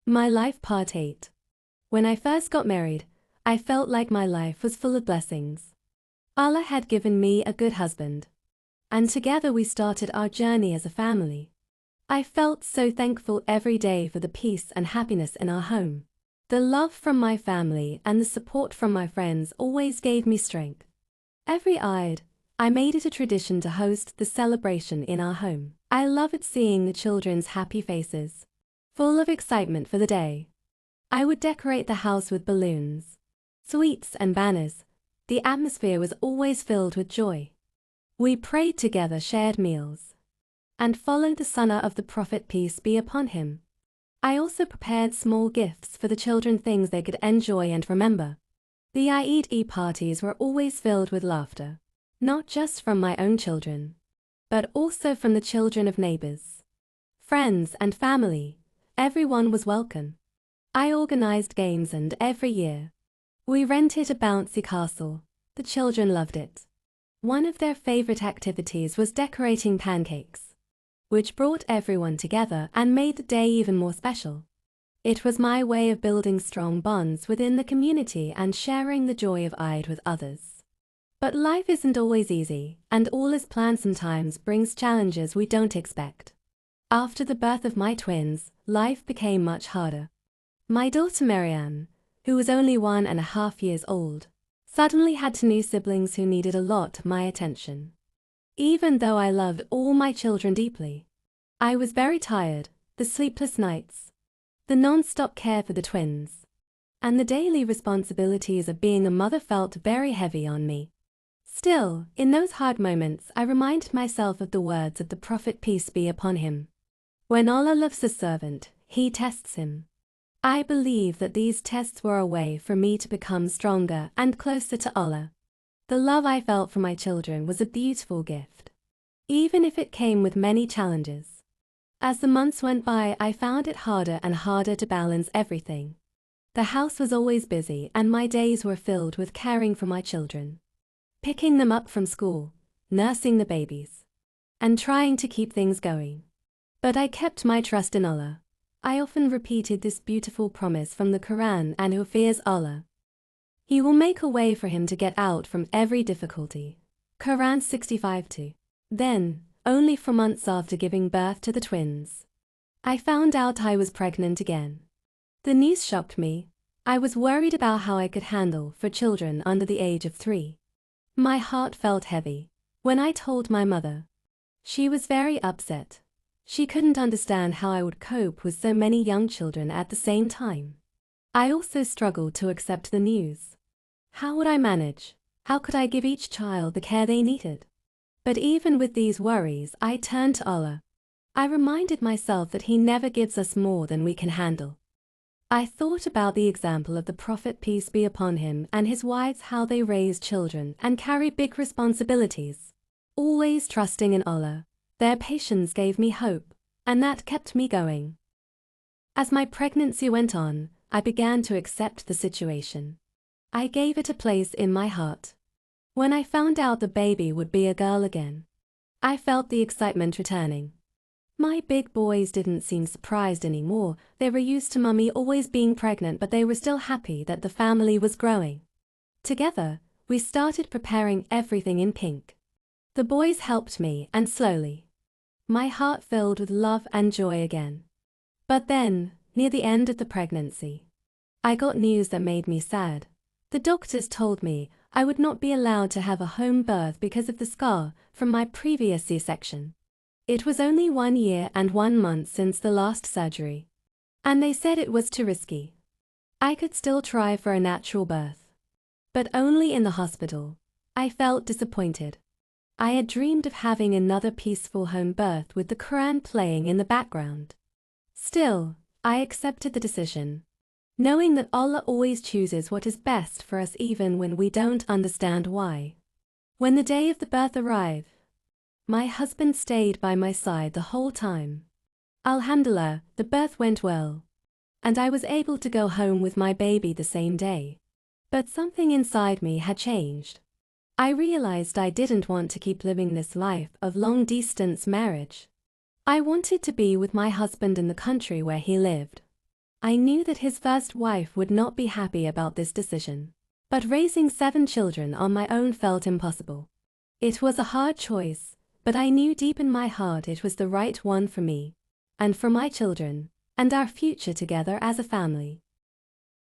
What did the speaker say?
My life part 8. When I first got married, I felt like my life was full of blessings. Allah had given me a good husband, and together we started our journey as a family. I felt so thankful every day for the peace and happiness in our home. The love from my family and the support from my friends always gave me strength. Every Eid, I made it a tradition to host the celebration in our home. I loved seeing the children's happy faces, full of excitement for the day. I would decorate the house with balloons, sweets and banners. The atmosphere was always filled with joy. We prayed together, shared meals, and followed the sunnah of the Prophet, peace be upon him. I also prepared small gifts for the children, things they could enjoy and remember. The Eid parties were always filled with laughter, not just from my own children, but also from the children of neighbors, friends and family. Everyone was welcome. I organized games, and every year we rented a bouncy castle. The children loved it. One of their favorite activities was decorating pancakes, which brought everyone together and made the day even more special. It was my way of building strong bonds within the community and sharing the joy of Eid with others. But life isn't always easy, and all is planned sometimes brings challenges we don't expect. After the birth of my twins, life became much harder. My daughter Marianne, who was only 1.5 years old, suddenly had 2 new siblings who needed a lot of my attention. Even though I loved all my children deeply, I was very tired. The sleepless nights, the non-stop care for the twins, and the daily responsibilities of being a mother felt very heavy on me. Still, in those hard moments, I reminded myself of the words of the Prophet, peace be upon him. When Allah loves a servant, he tests him. I believe that these tests were a way for me to become stronger and closer to Allah. The love I felt for my children was a beautiful gift, even if it came with many challenges. As the months went by, I found it harder and harder to balance everything. The house was always busy, and my days were filled with caring for my children, picking them up from school, nursing the babies, and trying to keep things going. But I kept my trust in Allah. I often repeated this beautiful promise from the Quran, and who fears Allah, He will make a way for him to get out from every difficulty. Quran 65:2. Then, only 4 months after giving birth to the twins, I found out I was pregnant again. The news shocked me. I was worried about how I could handle for children under the age of 3. My heart felt heavy when I told my mother. She was very upset. She couldn't understand how I would cope with so many young children at the same time. I also struggled to accept the news. How would I manage? How could I give each child the care they needed? But even with these worries, I turned to Allah. I reminded myself that He never gives us more than we can handle. I thought about the example of the Prophet, peace be upon him, and his wives, how they raised children and carry big responsibilities, always trusting in Allah. Their patience gave me hope, and that kept me going. As my pregnancy went on, I began to accept the situation. I gave it a place in my heart. When I found out the baby would be a girl again, I felt the excitement returning. My big boys didn't seem surprised anymore. They were used to Mummy always being pregnant, but they were still happy that the family was growing. Together, we started preparing everything in pink. The boys helped me, and slowly, my heart filled with love and joy again. But then, near the end of the pregnancy, I got news that made me sad. The doctors told me I would not be allowed to have a home birth because of the scar from my previous C-section. It was only 1 year and 1 month since the last surgery, and they said it was too risky. I could still try for a natural birth, but only in the hospital. I felt disappointed. I had dreamed of having another peaceful home birth with the Quran playing in the background. Still, I accepted the decision, knowing that Allah always chooses what is best for us even when we don't understand why. When the day of the birth arrived, my husband stayed by my side the whole time. Alhamdulillah, the birth went well, and I was able to go home with my baby the same day. But something inside me had changed. I realized I didn't want to keep living this life of long-distance marriage. I wanted to be with my husband in the country where he lived. I knew that his first wife would not be happy about this decision. But raising 7 children on my own felt impossible. It was a hard choice, but I knew deep in my heart it was the right one for me, and for my children, and our future together as a family.